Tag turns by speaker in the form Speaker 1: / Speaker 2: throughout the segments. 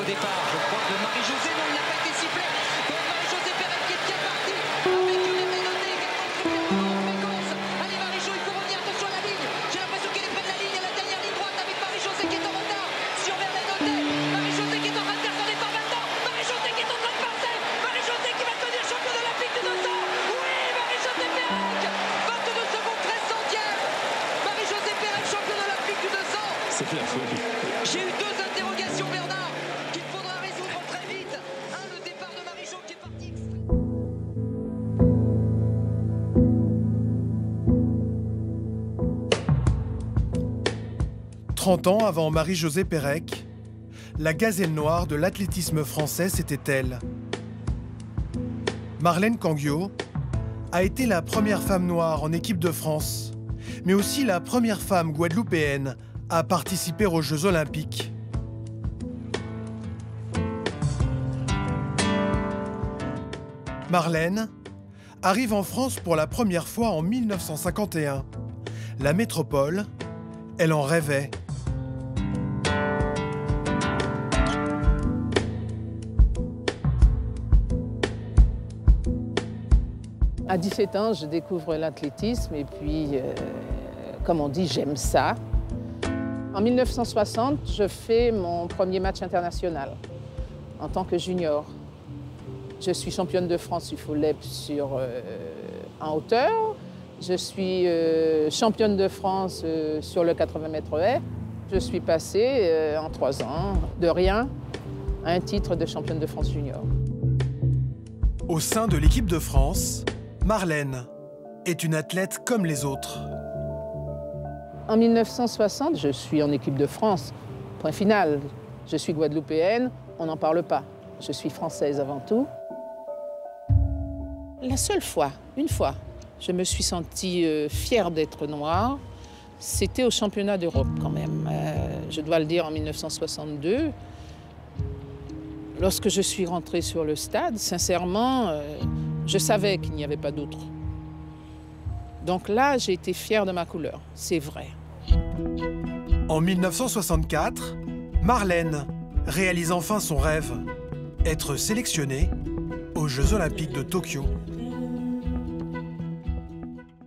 Speaker 1: départ, je crois, de Marie-Josée, non, il n'a pas été sifflé. Donc Marie-Josée Pérez qui est bien partie. Avec une Mélodée également très précoce. Allez Marie-Jo, il faut revenir, attention à la ligne. J'ai l'impression qu'elle est près de la ligne, à la dernière ligne droite avec Marie-Josée qui est en retard sur Mélodée. Marie-Josée qui est en train de faire son départ maintenant. Marie-Josée qui est en train de passer. Marie-Josée qui va devenir championne olympique du 200. Oui, Marie-Josée Pérez, 22 secondes 13 centièmes. Marie-Josée Pérez, championne olympique du 200.
Speaker 2: C'est la folie.
Speaker 1: J'ai eu deux interrogations, Bernard, qu'il faudra résoudre très vite. Un, le départ de Marie-Jo qui est parti.
Speaker 3: 30 ans avant Marie-Josée Pérec, la gazelle noire de l'athlétisme français, c'était elle. Marlène Canguiot a été la première femme noire en équipe de France, mais aussi la première femme guadeloupéenne à participer aux Jeux Olympiques. Marlène arrive en France pour la première fois en 1951. La métropole, elle en rêvait.
Speaker 4: À 17 ans, je découvre l'athlétisme et puis, comme on dit, j'aime ça. En 1960, je fais mon premier match international en tant que junior. Je suis championne de France UFOLEP en hauteur. Je suis championne de France sur le 80 mètres haies. Je suis passée en 3 ans de rien à un titre de championne de France junior.
Speaker 3: Au sein de l'équipe de France, Marlène est une athlète comme les autres.
Speaker 4: En 1960, je suis en équipe de France. Point final. Je suis guadeloupéenne, on n'en parle pas. Je suis française avant tout. La seule fois, une fois, je me suis sentie fière d'être noire, c'était au championnat d'Europe quand même. Je dois le dire en 1962. Lorsque je suis rentrée sur le stade, sincèrement, je savais qu'il n'y avait pas d'autre. Donc là, j'ai été fière de ma couleur, c'est vrai.
Speaker 3: En 1964, Marlène réalise enfin son rêve, être sélectionnée aux Jeux Olympiques de Tokyo.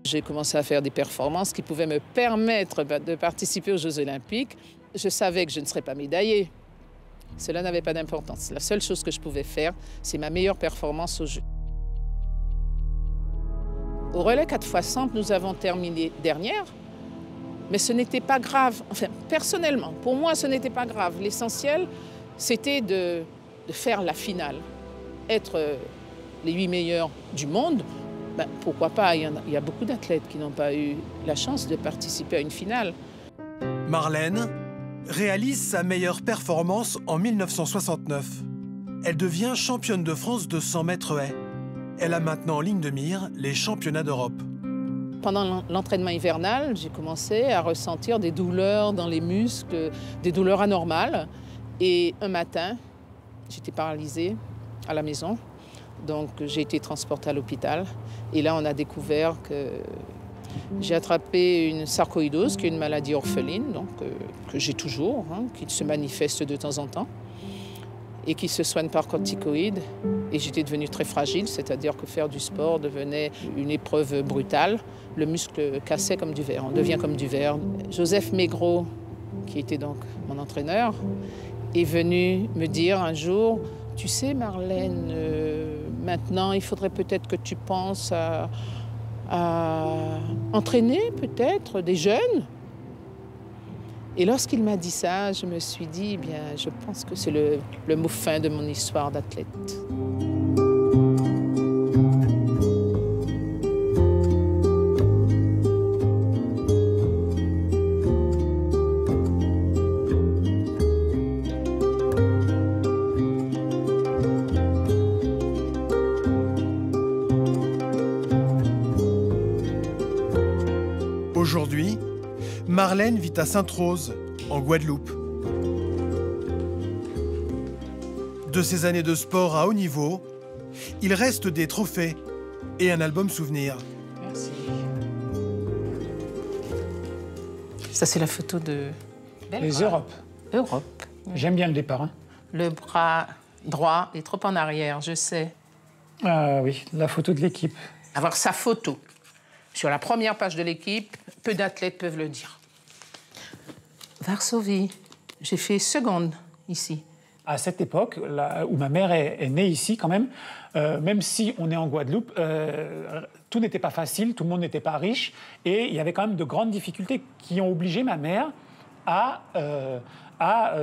Speaker 4: J'ai commencé à faire des performances qui pouvaient me permettre de participer aux Jeux Olympiques. Je savais que je ne serais pas médaillée. Cela n'avait pas d'importance. La seule chose que je pouvais faire, c'est ma meilleure performance aux Jeux. Au relais 4x100, nous avons terminé dernière, mais ce n'était pas grave. Enfin, personnellement, pour moi, ce n'était pas grave. L'essentiel, c'était de faire la finale. Être les 8 meilleurs du monde, ben, pourquoi pas? Il y a beaucoup d'athlètes qui n'ont pas eu la chance de participer à une finale.
Speaker 3: Marlène réalise sa meilleure performance en 1969. Elle devient championne de France de 100 mètres haies. Elle a maintenant en ligne de mire les championnats d'Europe.
Speaker 4: Pendant l'entraînement hivernal, j'ai commencé à ressentir des douleurs dans les muscles, des douleurs anormales. Et un matin, j'étais paralysée à la maison. Donc j'ai été transportée à l'hôpital. Et là, on a découvert que j'ai attrapé une sarcoïdose, qui est une maladie orpheline, donc, que j'ai toujours, qui se manifeste de temps en temps et qui se soigne par corticoïdes. Et j'étais devenue très fragile, c'est-à-dire que faire du sport devenait une épreuve brutale. Le muscle cassait comme du verre, on devient comme du verre. Joseph Maigret, qui était donc mon entraîneur, est venu me dire un jour, « Tu sais, Marlène, maintenant, il faudrait peut-être que tu penses à entraîner peut-être des jeunes. » Et lorsqu'il m'a dit ça, je me suis dit, eh bien, je pense que c'est le mot fin de mon histoire d'athlète.
Speaker 3: Aujourd'hui, Marlène vit à Sainte-Rose, en Guadeloupe. De ses années de sport à haut niveau, il reste des trophées et un album souvenir.
Speaker 4: Merci. Ça, c'est la photo de...
Speaker 5: Les Europes.
Speaker 4: Europe.
Speaker 5: J'aime bien le départ. Hein.
Speaker 4: Le bras droit est trop en arrière, je sais.
Speaker 2: Ah oui, la photo de l'équipe.
Speaker 4: Avoir sa photo sur la première page de l'équipe, peu d'athlètes peuvent le dire. Varsovie, j'ai fait seconde ici.
Speaker 2: À cette époque, là, où ma mère est née ici quand même si on est en Guadeloupe, tout n'était pas facile, tout le monde n'était pas riche, et il y avait quand même de grandes difficultés qui ont obligé ma mère à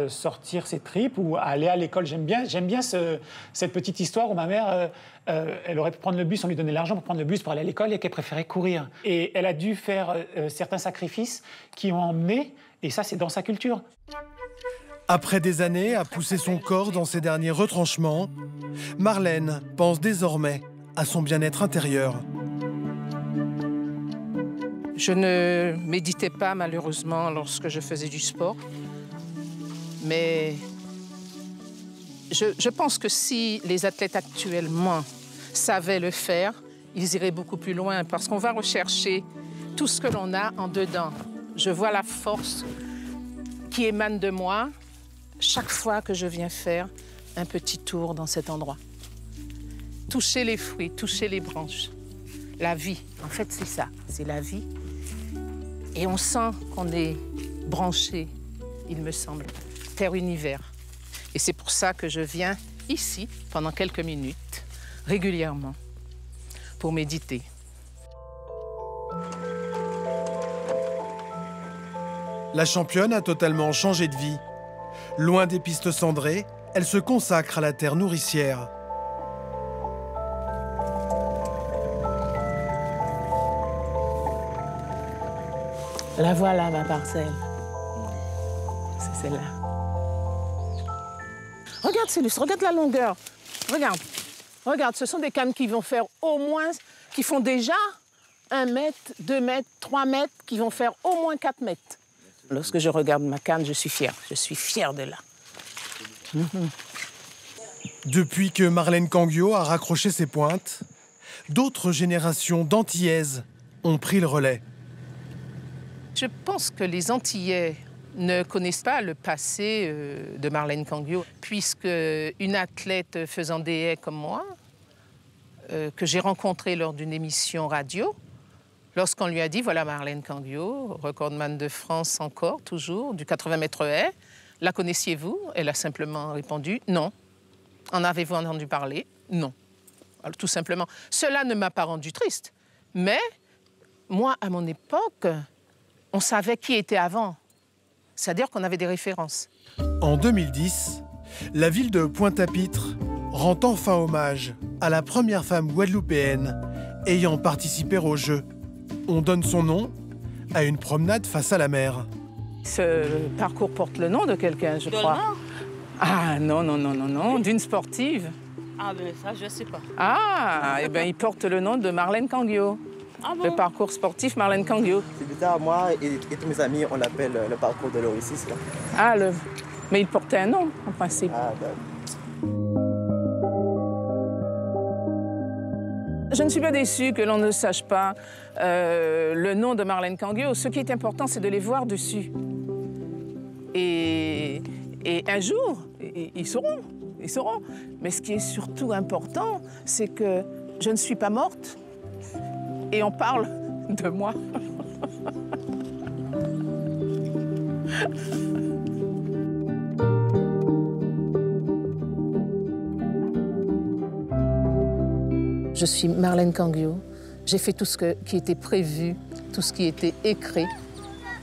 Speaker 2: sortir ses tripes ou à aller à l'école. J'aime bien cette petite histoire où ma mère, elle aurait pu prendre le bus, on lui donnait l'argent pour prendre le bus pour aller à l'école et qu'elle préférait courir. Et elle a dû faire certains sacrifices qui ont emmené, et ça c'est dans sa culture.
Speaker 3: Après des années à pousser son corps dans ses derniers retranchements, Marlène pense désormais à son bien-être intérieur.
Speaker 4: Je ne méditais pas, malheureusement, lorsque je faisais du sport. Mais je pense que si les athlètes actuellement savaient le faire, ils iraient beaucoup plus loin parce qu'on va rechercher tout ce que l'on a en dedans. Je vois la force qui émane de moi chaque fois que je viens faire un petit tour dans cet endroit. Toucher les fruits, toucher les branches. La vie, en fait, c'est ça, c'est la vie. Et on sent qu'on est branché, il me semble, terre-univers. Et c'est pour ça que je viens ici, pendant quelques minutes, régulièrement, pour méditer.
Speaker 3: La championne a totalement changé de vie. Loin des pistes cendrées, elle se consacre à la terre nourricière.
Speaker 4: La voilà, ma parcelle. C'est celle-là. Regarde, Célus, regarde la longueur. Regarde, regarde, ce sont des cannes qui vont faire au moins, qui font déjà 1 mètre, 2 mètres, 3 mètres, qui vont faire au moins 4 mètres. Lorsque je regarde ma canne, je suis fière. Je suis fière de là.
Speaker 3: Depuis que Marlène Canguio a raccroché ses pointes, d'autres générations d'Antillaises ont pris le relais.
Speaker 4: Je pense que les Antillais ne connaissent pas le passé de Marlène Canguio, puisque une athlète faisant des haies comme moi, que j'ai rencontrée lors d'une émission radio, lorsqu'on lui a dit, voilà Marlène Canguio, recordman de France encore, toujours, du 80 mètres haies, la connaissiez-vous? Elle a simplement répondu, non. En avez-vous entendu parler? Non. Alors, tout simplement. Cela ne m'a pas rendue triste, mais moi, à mon époque, on savait qui était avant. C'est-à-dire qu'on avait des références.
Speaker 3: En 2010, la ville de Pointe-à-Pitre rend enfin hommage à la première femme guadeloupéenne ayant participé aux Jeux. On donne son nom à une promenade face à la mer.
Speaker 4: Ce parcours porte le nom de quelqu'un, je crois. Ah non, non, non, non, non, d'une sportive.
Speaker 5: Ah ben ça, je sais pas.
Speaker 4: Ah, eh bien, il porte le nom de Marlène Canguio.
Speaker 5: Ah bon?
Speaker 4: Le parcours sportif Marlène Canguio.
Speaker 6: C'est bizarre, moi et tous mes amis, on l'appelle le parcours de l'Oricis.
Speaker 4: Ah, mais il portait un nom, en principe.
Speaker 6: Ah, ben.
Speaker 4: Je ne suis pas déçue que l'on ne sache pas le nom de Marlène Canguio. Ce qui est important, c'est de les voir dessus. Et un jour, ils sauront. Ils sauront. Mais ce qui est surtout important, c'est que je ne suis pas morte. Et on parle de moi. Je suis Marlène Canguio. J'ai fait tout ce qui était prévu, tout ce qui était écrit.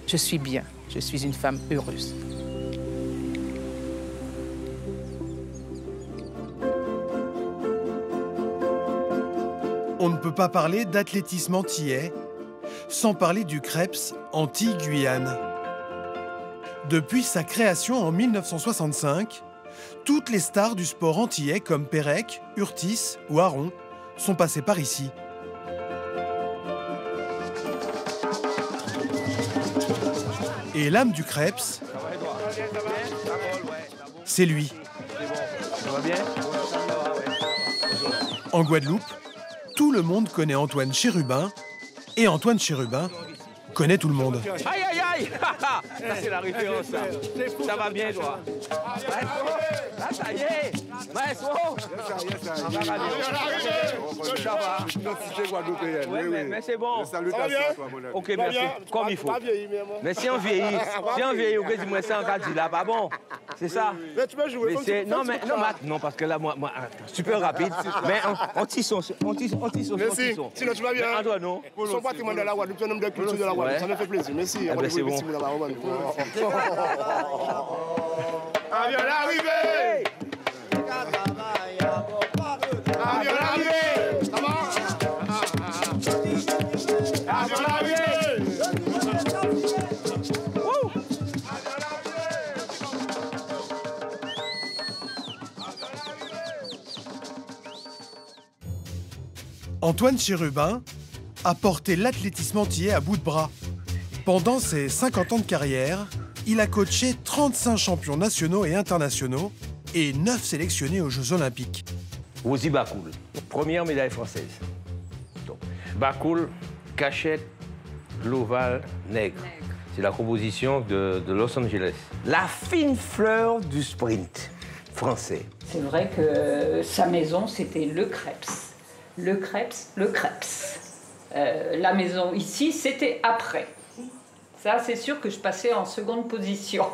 Speaker 4: Je suis bien. Je suis une femme heureuse.
Speaker 3: On ne peut pas parler d'athlétisme antillais sans parler du Creps Antilles-Guyane. Depuis sa création en 1965, toutes les stars du sport antillais comme Pérec, Urtis ou Aron sont passées par ici. Et l'âme du Creps, c'est lui. En Guadeloupe, tout le monde connaît Antoine Chérubin, et Antoine Chérubin, connaît tout le monde.
Speaker 7: Aïe, aïe, aïe. Ça, c'est la référence, ça. Ça va bien, toi. Maestro, là, ça y est. Maestro. Ça va. Oui, mais c'est bon. Ok, merci. Comme il faut. Mais si on vieillit, on peut dire, moi, c'est un cas là, pas bon. C'est ça.
Speaker 8: Mais tu peux jouer.
Speaker 7: Non, parce que là, moi, super rapide. Mais on tisse son.
Speaker 8: Merci. Sinon, tu vas bien.
Speaker 7: André, non.
Speaker 8: Son patrimoine de la Guadeloupe, un homme de culture de la Guadeloupe. Ça me fait plaisir. Merci.
Speaker 7: C'est bon.
Speaker 8: Avion arrivé. Avion arrivé. Ça va? Avion arrivé.
Speaker 3: Antoine Chérubin a porté l'athlétisme entier à bout de bras. Pendant ses 50 ans de carrière, il a coaché 35 champions nationaux et internationaux et 9 sélectionnés aux Jeux Olympiques.
Speaker 7: Rosy Bacoul, première médaille française. Donc, Bacoul, cachette, l'ovale, nègre. C'est la composition de Los Angeles. La fine fleur du sprint français.
Speaker 9: C'est vrai que sa maison, c'était le Creps. Le Creps, le Creps. La maison ici, c'était après. Ça, c'est sûr que je passais en seconde position.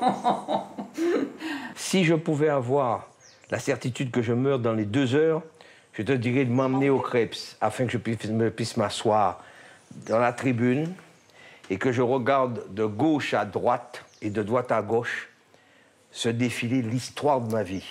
Speaker 7: Si je pouvais avoir la certitude que je meurs dans les 2 heures, je te dirais de m'emmener au Creps afin que je puisse m'asseoir dans la tribune et que je regarde de gauche à droite et de droite à gauche se défiler l'histoire de ma vie.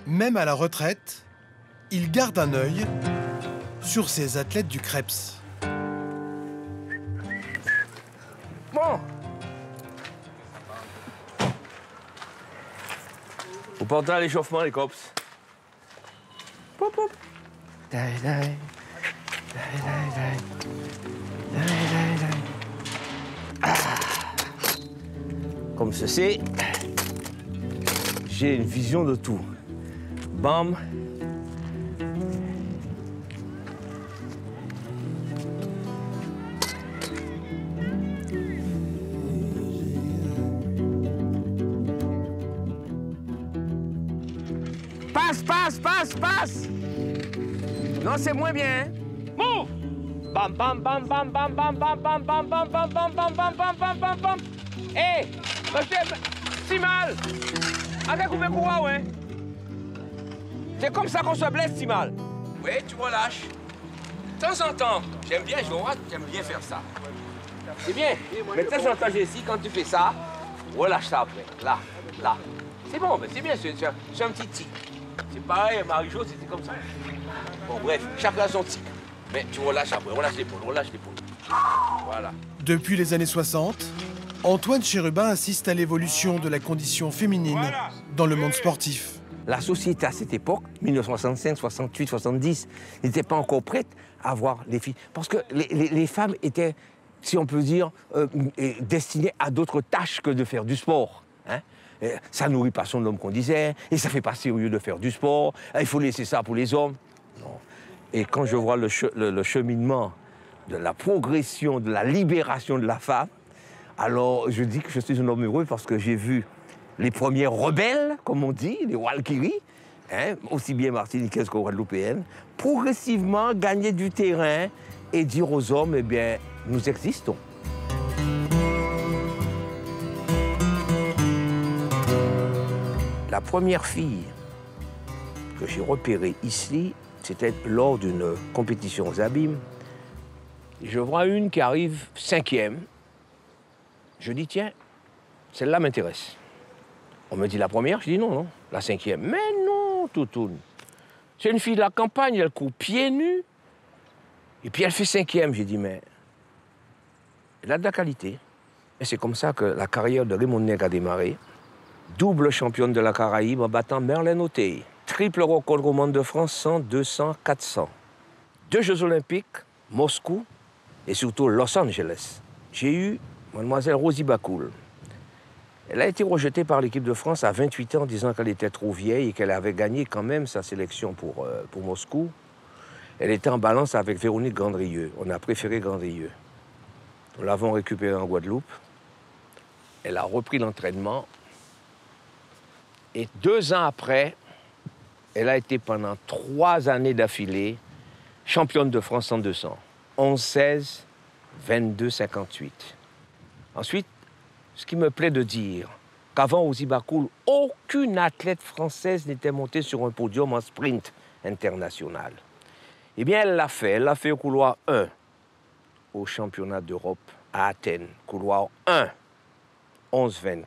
Speaker 3: Même à la retraite, il garde un œil sur ces athlètes du Creps.
Speaker 7: Bon. Vous portez à l'échauffement, les cops. Pop, pop. Die, die. Die, die, die. Die, die, die. Ah. Comme ceci, j'ai une vision de tout. Bam. Passe. Non, c'est moins bien. Move. Bam, bam, bam, bam, bam, bam, bam, bam, bam, bam, bam, bam, bam, bam, bam, bam, bam, bam. Hé, monsieur, si mal. Avec coupé quoi, ouais? C'est comme ça qu'on se blesse si mal. Oui, tu relâches. De temps en temps, j'aime bien faire ça. C'est bien. Mais de temps en temps, j'ai ici, quand tu fais ça, relâche ça après. Là. C'est bon, mais c'est bien, c'est un petit tic. C'est pareil, Marie-Jo, c'était comme ça. Bon, bref, chacun son tic. Mais tu relâches après, relâche l'épaule. Voilà.
Speaker 3: Depuis les années 60, Antoine Chérubin assiste à l'évolution de la condition féminine dans le monde sportif.
Speaker 7: La société à cette époque, 1965, 68, 70, n'était pas encore prête à voir les filles. Parce que les femmes étaient, si on peut dire, destinées à d'autres tâches que de faire du sport. Hein? Ça nourrit pas son homme qu'on disait, et ça fait pas sérieux de faire du sport, il faut laisser ça pour les hommes. Non. Et quand je vois le cheminement de la progression, de la libération de la femme, alors je dis que je suis un homme heureux parce que j'ai vu les premières rebelles, comme on dit, les Walkyries, hein, aussi bien martiniquaises que guadeloupéennes, progressivement gagner du terrain et dire aux hommes, eh bien, nous existons. La première fille que j'ai repérée ici, c'était lors d'une compétition aux Abîmes. Je vois une qui arrive 5e. Je dis, tiens, celle-là m'intéresse. On me dit la première, je dis non, la 5e. Mais non, toutoune. C'est une fille de la campagne, elle court pieds nus. Et puis elle fait 5e. J'ai dit, mais elle a de la qualité. Et c'est comme ça que la carrière de Raymond Nègre a démarré. Double championne de la Caraïbe en battant Merlin Oteil. triple record du monde de France, 100, 200, 400. 2 Jeux Olympiques, Moscou et surtout Los Angeles. J'ai eu mademoiselle Rosie Bacoul. Elle a été rejetée par l'équipe de France à 28 ans, disant qu'elle était trop vieille et qu'elle avait gagné quand même sa sélection pour Moscou. Elle était en balance avec Véronique Gandrieux. On a préféré Gandrieux. Nous l'avons récupérée en Guadeloupe. Elle a repris l'entraînement. Et 2 ans après, elle a été pendant 3 années d'affilée championne de France en 200. 11-16, 22-58. Ensuite, ce qui me plaît de dire qu'avant Rosie Bacoul, aucune athlète française n'était montée sur un podium en sprint international. Eh bien, elle l'a fait. Elle l'a fait au couloir 1 au championnat d'Europe à Athènes. Couloir 1, 11-24.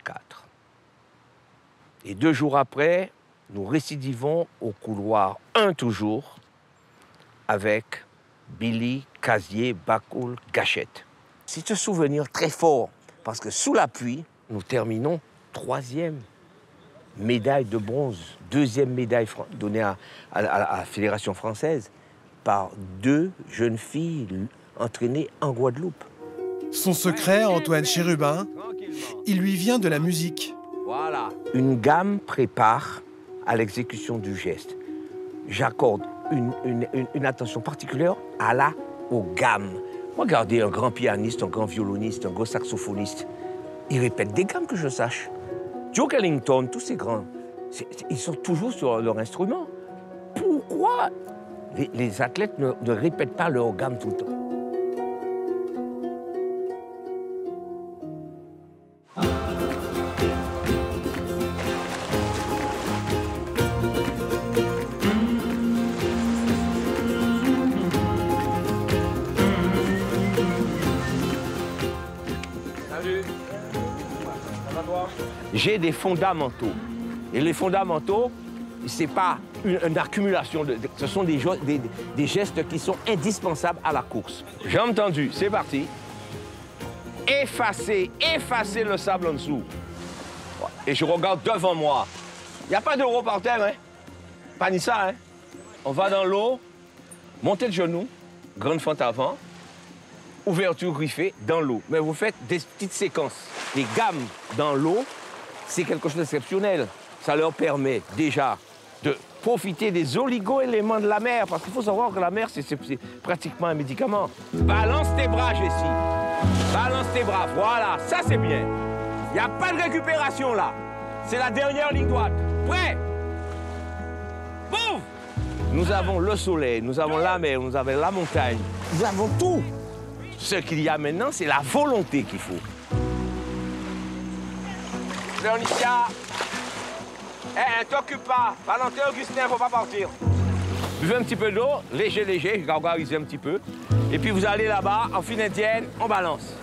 Speaker 7: Et 2 jours après, nous récidivons au couloir 1 toujours avec Billy, Casier, Bacoul, Gachette. C'est un souvenir très fort parce que sous la pluie, nous terminons 3e médaille de bronze, 2e médaille donnée à la Fédération française par 2 jeunes filles entraînées en Guadeloupe.
Speaker 3: Son secret, Antoine Chérubin, il lui vient de la musique.
Speaker 7: Voilà. Une gamme prépare à l'exécution du geste. J'accorde une attention particulière aux gammes. Regardez un grand pianiste, un grand violoniste, un grand saxophoniste. Ils répètent des gammes que je sache. Duke Ellington, tous ces grands, ils sont toujours sur leur instrument. Pourquoi les athlètes ne répètent pas leur gamme tout le temps? J'ai des fondamentaux. Et les fondamentaux, ce n'est pas une accumulation, ce sont des gestes qui sont indispensables à la course. J'ai entendu, c'est parti. Effacer le sable en dessous. Et je regarde devant moi. Il n'y a pas d'euro par terre, hein? Pas ni ça, hein? On va dans l'eau, montée de genoux, grande fente avant, ouverture griffée dans l'eau. Mais vous faites des petites séquences. Les gammes dans l'eau, c'est quelque chose d'exceptionnel. Ça leur permet déjà de profiter des oligo-éléments de la mer, parce qu'il faut savoir que la mer, c'est pratiquement un médicament. Balance tes bras, Jessie. Balance tes bras, voilà, ça c'est bien. Il n'y a pas de récupération là. C'est la dernière ligne droite. Prêt? Boum! Nous avons le soleil, nous avons la mer, nous avons la montagne. Nous avons tout. Ce qu'il y a maintenant, c'est la volonté qu'il faut. Léonicia, t'occupe pas. Valentin, Augustin, faut pas partir. Buvez un petit peu d'eau, léger, gargarisez un petit peu. Et puis vous allez là-bas, en file indienne, on balance.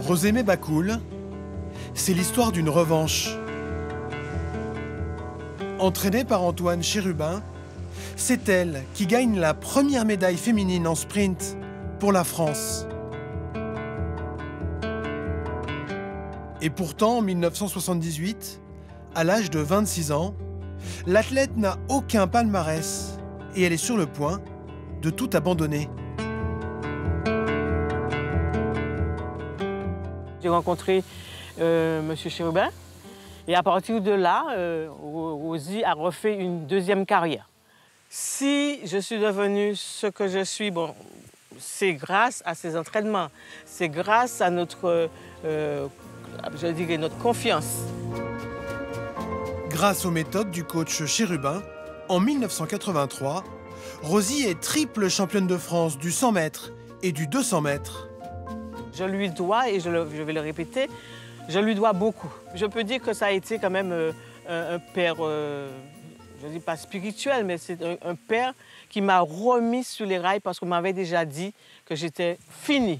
Speaker 3: Rosémée Bacoul, c'est l'histoire d'une revanche. Entraînée par Antoine Chérubin, c'est elle qui gagne la première médaille féminine en sprint pour la France. Et pourtant, en 1978, à l'âge de 26 ans, l'athlète n'a aucun palmarès et elle est sur le point de tout abandonner.
Speaker 5: J'ai rencontré M. Chérubin et à partir de là, Rosie a refait une deuxième carrière. Si je suis devenue ce que je suis, bon, c'est grâce à ces entraînements, c'est grâce à notre, je dirais, notre confiance.
Speaker 3: Grâce aux méthodes du coach Chérubin, en 1983, Rosie est triple championne de France du 100 mètres et du 200 mètres.
Speaker 5: Je lui dois, et je vais le répéter, je lui dois beaucoup. Je peux dire que ça a été quand même un père je ne dis pas spirituel, mais c'est un père qui m'a remis sur les rails parce qu'on m'avait déjà dit que j'étais finie.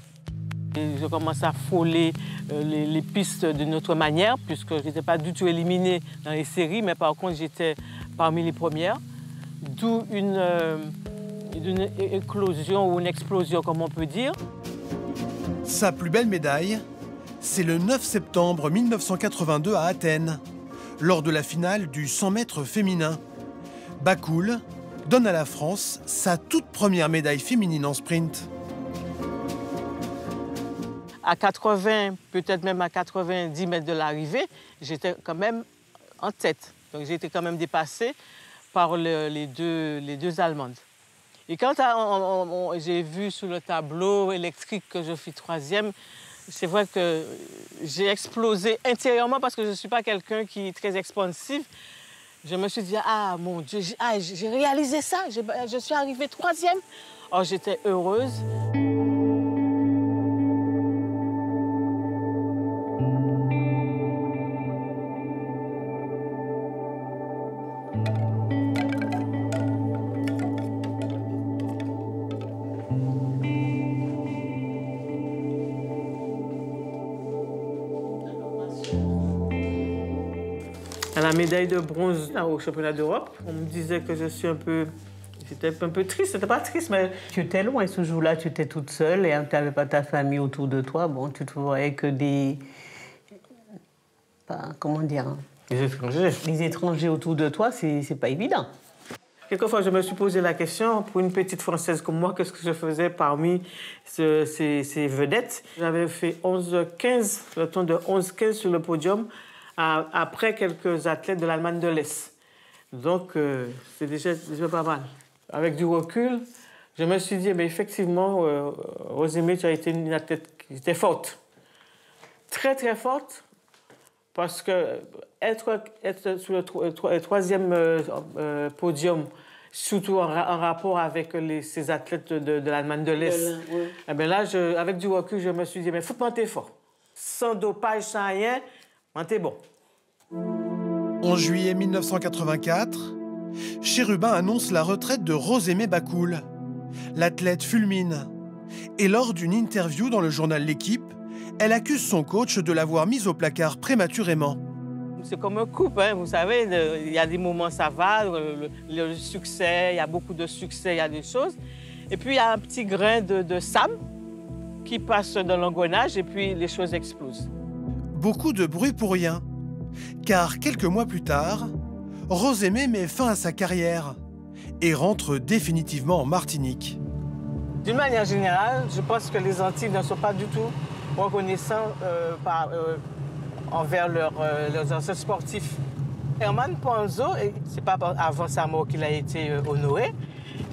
Speaker 5: Et je commence à frôler les pistes d'une autre manière, puisque je n'étais pas du tout éliminée dans les séries, mais par contre, j'étais parmi les premières. D'où une éclosion ou une explosion, comme on peut dire.
Speaker 3: Sa plus belle médaille, c'est le 9 septembre 1982 à Athènes, lors de la finale du 100 mètres féminin. Bakoul donne à la France sa toute première médaille féminine en sprint.
Speaker 5: À 80, peut-être même à 90 mètres de l'arrivée, j'étais quand même en tête. Donc j'ai été quand même dépassée par les deux Allemandes. Et quand j'ai vu sur le tableau électrique que je fus 3e, c'est vrai que j'ai explosé intérieurement parce que je ne suis pas quelqu'un qui est très expansif. Je me suis dit, ah mon Dieu, j'ai réalisé ça, je suis arrivée 3e. Alors j'étais heureuse. À la médaille de bronze au championnat d'Europe, on me disait que je suis j'étais un peu triste, c'était pas triste, mais...
Speaker 10: Tu étais loin, ce jour-là, tu étais toute seule et tu n'avais pas ta famille autour de toi. Bon, tu te voyais que des... comment dire?
Speaker 5: Les étrangers.
Speaker 10: Les étrangers autour de toi, c'est pas évident.
Speaker 5: Quelquefois, je me suis posé la question, pour une petite Française comme moi, qu'est-ce que je faisais parmi ces vedettes? J'avais fait 11-15, le temps de 11-15 sur le podium, après quelques athlètes de l'Allemagne de l'Est. Donc, c'est déjà pas mal. Avec du recul, je me suis dit, mais effectivement, Rosémée, tu as été une athlète qui était forte. Très, très forte, parce que être sur le 3e podium, surtout en rapport avec ces athlètes de l'Allemagne de l'Est, eh bien là, avec du recul, je me suis dit, mais faut pas t'es fort. Sans dopage, sans rien, t'es bon.
Speaker 3: En juillet 1984, Chérubin annonce la retraite de Rosémée Bakoul. L'athlète fulmine. Et lors d'une interview dans le journal L'Équipe, elle accuse son coach de l'avoir mise au placard prématurément.
Speaker 5: C'est comme un couple, hein, vous savez, il y a des moments ça va, le succès, il y a beaucoup de succès, il y a des choses. Et puis il y a un petit grain de sable qui passe dans l'engrenage et puis les choses explosent.
Speaker 3: Beaucoup de bruit pour rien. Car quelques mois plus tard, Rosémée met fin à sa carrière et rentre définitivement en Martinique.
Speaker 5: D'une manière générale, je pense que les Antilles ne sont pas du tout reconnaissants envers leurs ancêtres sportifs. Herman Ponzo, c'est pas avant sa mort qu'il a été honoré,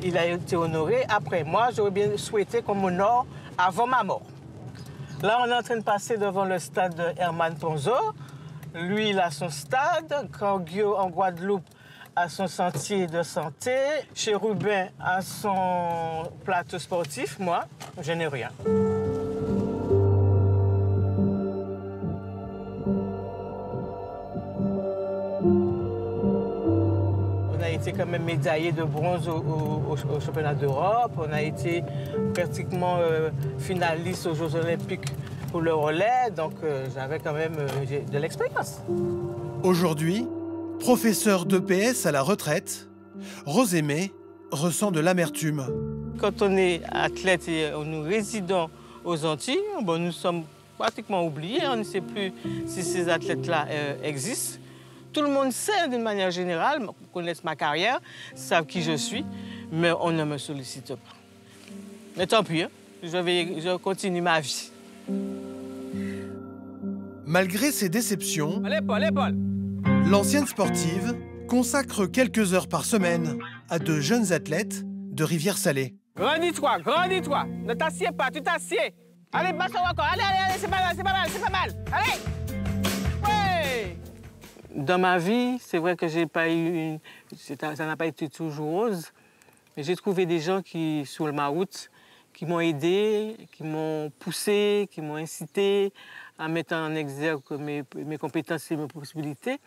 Speaker 5: il a été honoré après. Moi, j'aurais bien souhaité qu'on m'honore avant ma mort. Là, on est en train de passer devant le stade de Herman Ponzo. Lui, il a son stade. Canguio, en Guadeloupe, a son sentier de santé. Chérubin a son plateau sportif. Moi, je n'ai rien. On a été quand même médaillé de bronze au championnat d'Europe. On a été pratiquement finaliste aux Jeux olympiques pour le relais, donc j'avais quand même de l'expérience.
Speaker 3: Aujourd'hui, professeur d'EPS à la retraite, Rosémée ressent de l'amertume.
Speaker 5: Quand on est athlète et nous résidons aux Antilles, bon, nous sommes pratiquement oubliés, on ne sait plus si ces athlètes-là existent. Tout le monde sait d'une manière générale, connaissent ma carrière, savent qui je suis, mais on ne me sollicite pas. Mais tant pis, hein, je continue ma vie.
Speaker 3: Malgré ses déceptions, l'ancienne sportive consacre quelques heures par semaine à de jeunes athlètes de Rivière-Salée.
Speaker 5: Grandis-toi, grandis-toi. Ne t'assieds pas, tu t'assieds. Allez, passe encore. Allez, c'est pas mal, c'est pas mal, c'est pas mal. Allez. Ouais. Dans ma vie, c'est vrai que j'ai pas eu ça n'a pas été toujours rose. Mais j'ai trouvé des gens qui, sur ma route, qui m'ont aidé, qui m'ont poussé, qui m'ont incité à mettre en exergue mes compétences et mes possibilités.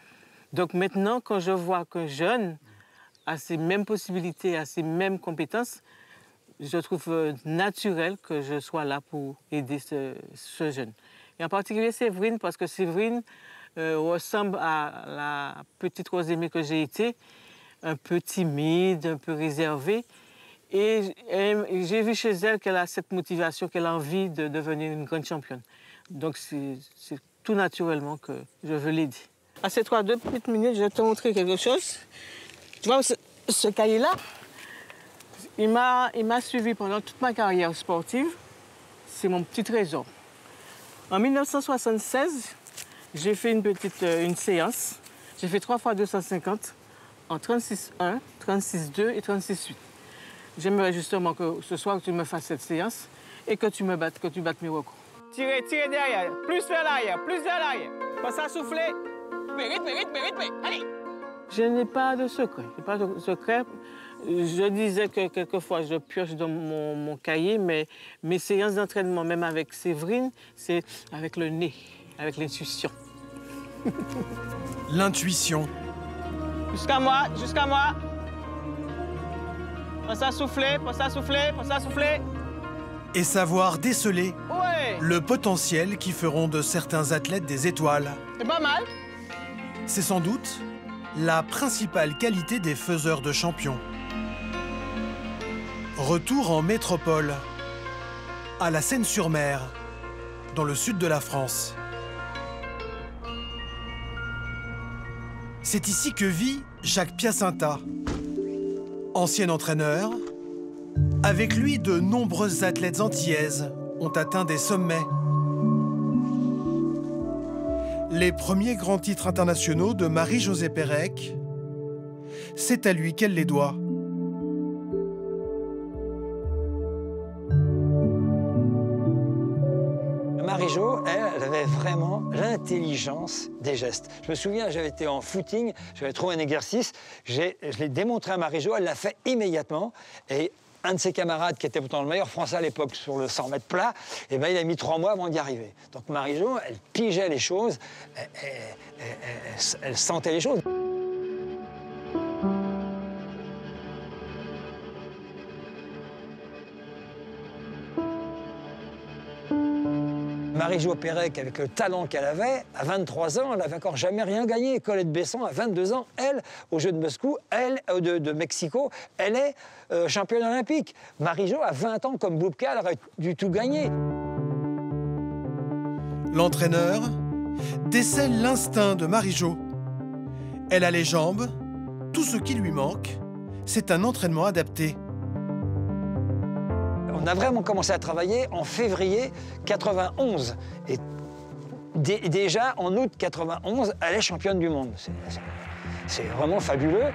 Speaker 5: Donc maintenant, quand je vois qu'un jeune a ces mêmes possibilités, a ces mêmes compétences, je trouve naturel que je sois là pour aider ce jeune. Et en particulier Séverine, parce que Séverine ressemble à la petite Rosémie que j'ai été, un peu timide, un peu réservée. Et j'ai vu chez elle qu'elle a cette motivation, qu'elle a envie de devenir une grande championne. Donc c'est tout naturellement que je veux l'aider. À ces 2 petites minutes, je vais te montrer quelque chose. Tu vois, ce cahier-là, il m'a suivi pendant toute ma carrière sportive. C'est mon petit trésor. En 1976, j'ai fait une séance. J'ai fait 3 fois 250 en 36,1, 36,2 et 36,8. J'aimerais justement que ce soir, tu me fasses cette séance et que tu battes mes records. Tirez derrière, plus vers l'arrière, plus vers l'arrière. Pas ça souffler. Rythme, allez. Je n'ai pas de secret. Je disais que quelquefois, je pioche dans mon cahier, mais mes séances d'entraînement, même avec Séverine, c'est avec le nez, avec l'intuition.
Speaker 3: L'intuition.
Speaker 5: Jusqu'à moi. Pas ça souffler.
Speaker 3: Et savoir déceler le potentiel qui feront de certains athlètes des étoiles.
Speaker 5: C'est pas mal.
Speaker 3: C'est sans doute la principale qualité des faiseurs de champions. Retour en métropole, à la Seine-sur-Mer, dans le sud de la France. C'est ici que vit Jacques Piacenza, ancien entraîneur. Avec lui, de nombreuses athlètes antillaises ont atteint des sommets. Les premiers grands titres internationaux de Marie-Josée Pérec, c'est à lui qu'elle les doit.
Speaker 11: Marie-Jo, elle avait vraiment l'intelligence des gestes. Je me souviens, j'avais été en footing, j'avais trouvé un exercice, je l'ai démontré à Marie-Jo, elle l'a fait immédiatement. Et un de ses camarades, qui était pourtant le meilleur Français à l'époque sur le 100 mètres plat, eh ben, il a mis 3 mois avant d'y arriver. Donc Marie-Jo, elle pigeait les choses, elle sentait les choses. Marie-Jo Pérec, avec le talent qu'elle avait, à 23 ans, elle n'avait encore jamais rien gagné. Colette Besson, à 22 ans, elle, aux Jeux de Moscou, de Mexico, elle est championne olympique. Marie-Jo, à 20 ans, comme Boubka, elle aurait dû tout gagner.
Speaker 3: L'entraîneur décèle l'instinct de Marie-Jo. Elle a les jambes, tout ce qui lui manque, c'est un entraînement adapté.
Speaker 11: On a vraiment commencé à travailler en février 91. Et déjà, en août 91, elle est championne du monde. C'est vraiment fabuleux.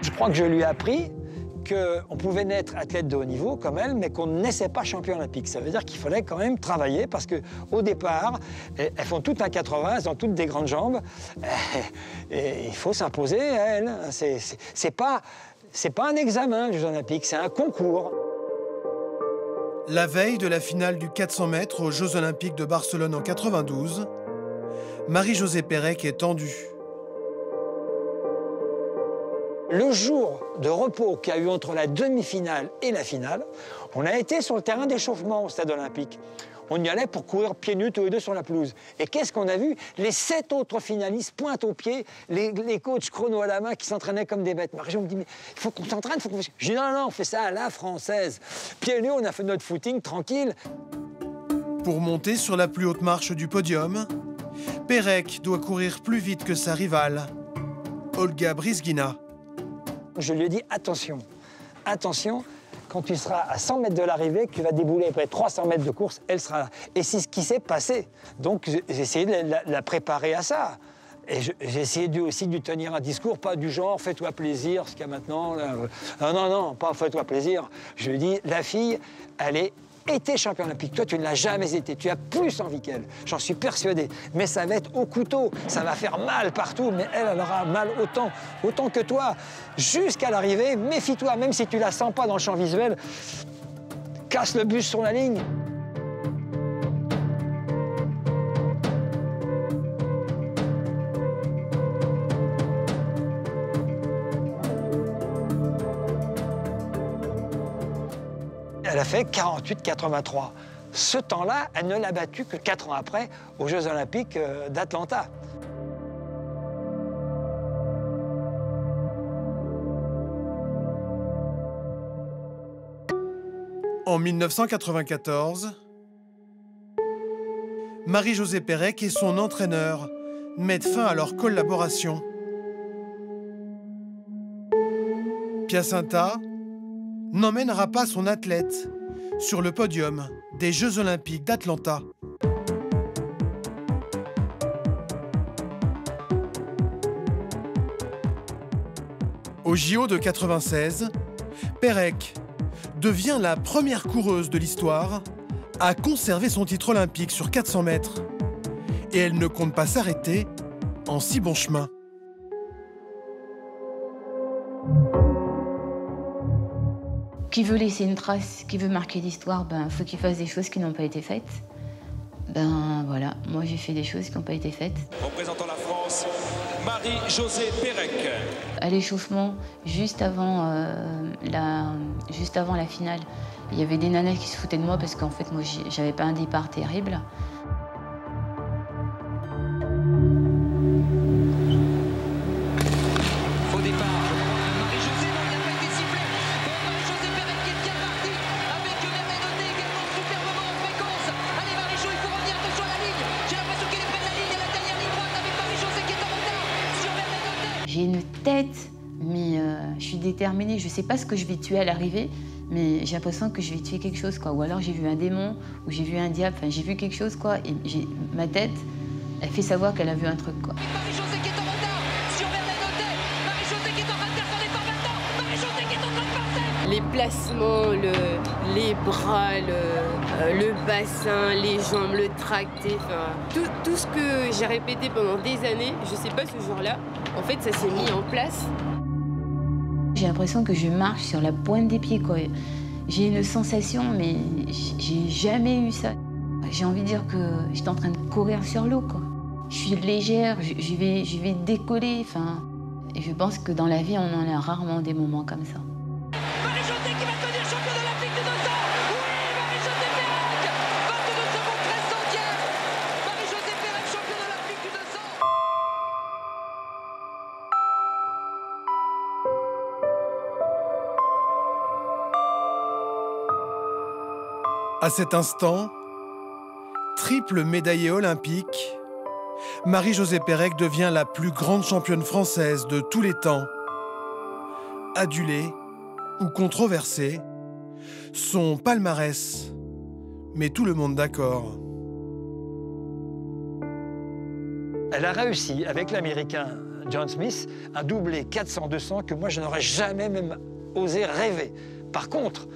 Speaker 11: Je crois que je lui ai appris qu'on pouvait naître athlète de haut niveau comme elle, mais qu'on ne naissait pas champion olympique. Ça veut dire qu'il fallait quand même travailler parce qu'au départ, elles font toutes un 80, elles ont toutes des grandes jambes. Et il faut s'imposer à elles. C'est pas un examen, les Jeux olympiques, c'est un concours.
Speaker 3: La veille de la finale du 400 mètres aux Jeux olympiques de Barcelone en 92, Marie-Josée Pérec est tendue.
Speaker 11: Le jour de repos qu'il y a eu entre la demi-finale et la finale, on a été sur le terrain d'échauffement au stade olympique. On y allait pour courir pieds nus tous les deux sur la pelouse. Et qu'est-ce qu'on a vu? Les 7 autres finalistes pointent au pied, les coachs chrono à la main qui s'entraînaient comme des bêtes. Marie-Jo me dit, mais il faut qu'on s'entraîne, il faut qu'on... Je dis, non, on fait ça à la française. Pieds nus, on a fait notre footing tranquille.
Speaker 3: Pour monter sur la plus haute marche du podium, Pérec doit courir plus vite que sa rivale, Olga Brizgina.
Speaker 11: Je lui ai dit, attention, quand tu seras à 100 mètres de l'arrivée, que tu vas débouler après 300 mètres de course, elle sera là. Et c'est ce qui s'est passé. Donc j'ai essayé de la préparer à ça. Et j'ai essayé aussi de lui tenir un discours, pas du genre « fais-toi plaisir », ce qu'il y a maintenant. Là. Non, pas « fais-toi plaisir ». Je lui ai dit, la fille, elle est été championne olympique. Toi, tu ne l'as jamais été. Tu as plus envie qu'elle. J'en suis persuadé. Mais ça va être au couteau. Ça va faire mal partout. Mais elle aura mal autant que toi. Jusqu'à l'arrivée, méfie-toi. Même si tu la sens pas dans le champ visuel, casse le bus sur la ligne. Elle a fait 48,83. Ce temps-là, elle ne l'a battu que 4 ans après, aux Jeux Olympiques d'Atlanta.
Speaker 3: En 1994, Marie-Josée Pérec et son entraîneur mettent fin à leur collaboration. Piacenza n'emmènera pas son athlète sur le podium des Jeux Olympiques d'Atlanta. Au JO de 96, Pérec devient la première coureuse de l'histoire à conserver son titre olympique sur 400 mètres. Et elle ne compte pas s'arrêter en si bon chemin.
Speaker 12: Qui veut laisser une trace, qui veut marquer l'histoire, ben faut qu'il fasse des choses qui n'ont pas été faites. Ben voilà, moi j'ai fait des choses qui n'ont pas été faites.
Speaker 13: Représentant la France, Marie-Josée Pérec.
Speaker 12: À l'échauffement, juste avant la finale, il y avait des nanas qui se foutaient de moi parce qu'en fait moi j'avais pas un départ terrible.
Speaker 1: Faux départ, je crois. Marie-Josée, non, il n'a pas été sifflé. Marie-Josée Pérec qui est bien partie. Avec Vermenoté également superbement en fréquence. Allez Marie-Jo, il faut revenir, attention à la ligne. J'ai l'impression qu'elle est près de la ligne, à la dernière ligne droite avec Marie-Josée qui est en retard sur Vermenoté.
Speaker 12: J'ai une tête, mais je suis déterminée. Je sais pas ce que je vais tuer à l'arrivée, mais j'ai l'impression que je vais tuer quelque chose, quoi. Ou alors j'ai vu un démon, ou j'ai vu un diable, enfin j'ai vu quelque chose, quoi. Et ma tête, elle fait savoir qu'elle a vu un truc, quoi.
Speaker 1: Marie-Josée qui est en retard sur Vermenoté. Marie-Josée qui est en train de faire son départ maintenant. Marie-Josée qui est en train de passer.
Speaker 14: Les placements, les bras, le bassin, les jambes, le tracté, tout ce que j'ai répété pendant des années, je sais pas ce jour-là, en fait ça s'est mis en place.
Speaker 12: J'ai l'impression que je marche sur la pointe des pieds, quoi. J'ai une sensation, mais j'ai jamais eu ça. J'ai envie de dire que j'étais en train de courir sur l'eau, quoi. Je suis légère, je vais décoller, enfin. Et je pense que dans la vie, on en a rarement des moments comme ça.
Speaker 1: Marie-Josée qui va devenir championne olympique de 200. Oui, Marie-Josée Pérec, 22 secondes 13 centièmes. Marie-Josée Pérec, championne olympique du 200.
Speaker 3: À cet instant, triple médaillée olympique, Marie-Josée Pérec devient la plus grande championne française de tous les temps. Adulée ou controversée, son palmarès met tout le monde d'accord.
Speaker 11: Elle a réussi, avec l'Américain John Smith, un doublé 400-200 que moi, je n'aurais jamais même osé rêver. Par contre,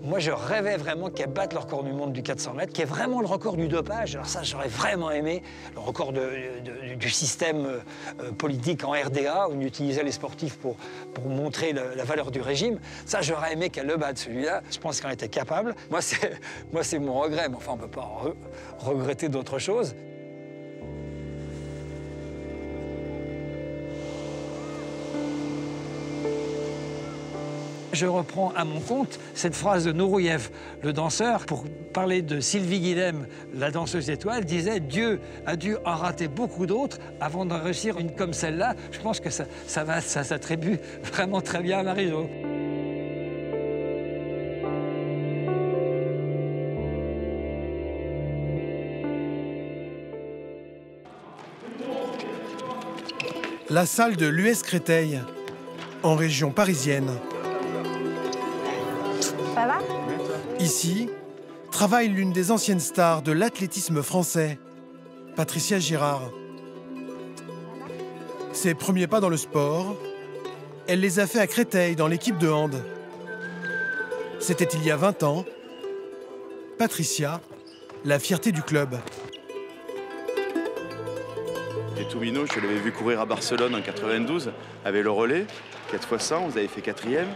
Speaker 11: moi, je rêvais vraiment qu'elles battent le record du monde du 400 mètres, qui est vraiment le record du dopage. Alors ça, j'aurais vraiment aimé le record du système politique en RDA, où on utilisait les sportifs pour montrer la valeur du régime. Ça, j'aurais aimé qu'elle le batte, celui-là. Je pense qu'elle était capable. Moi, c'est mon regret, mais enfin, on ne peut pas regretter d'autres choses. Je reprends à mon compte cette phrase de Nourouyev, le danseur, pour parler de Sylvie Guilhem, la danseuse étoile, disait « Dieu a dû en rater beaucoup d'autres avant d'en réussir une comme celle-là ». Je pense que ça s'attribue vraiment très bien à Marie-Jo.
Speaker 3: La salle de l'US Créteil, en région parisienne.
Speaker 15: Ça va ?
Speaker 3: Ici, travaille l'une des anciennes stars de l'athlétisme français, Patricia Girard. Ses premiers pas dans le sport, elle les a fait à Créteil dans l'équipe de hand. C'était il y a 20 ans. Patricia, la fierté du club.
Speaker 16: Et Toumino, je l'avais vu courir à Barcelone en 92 avec le relais, 4x100, vous avez fait 4e.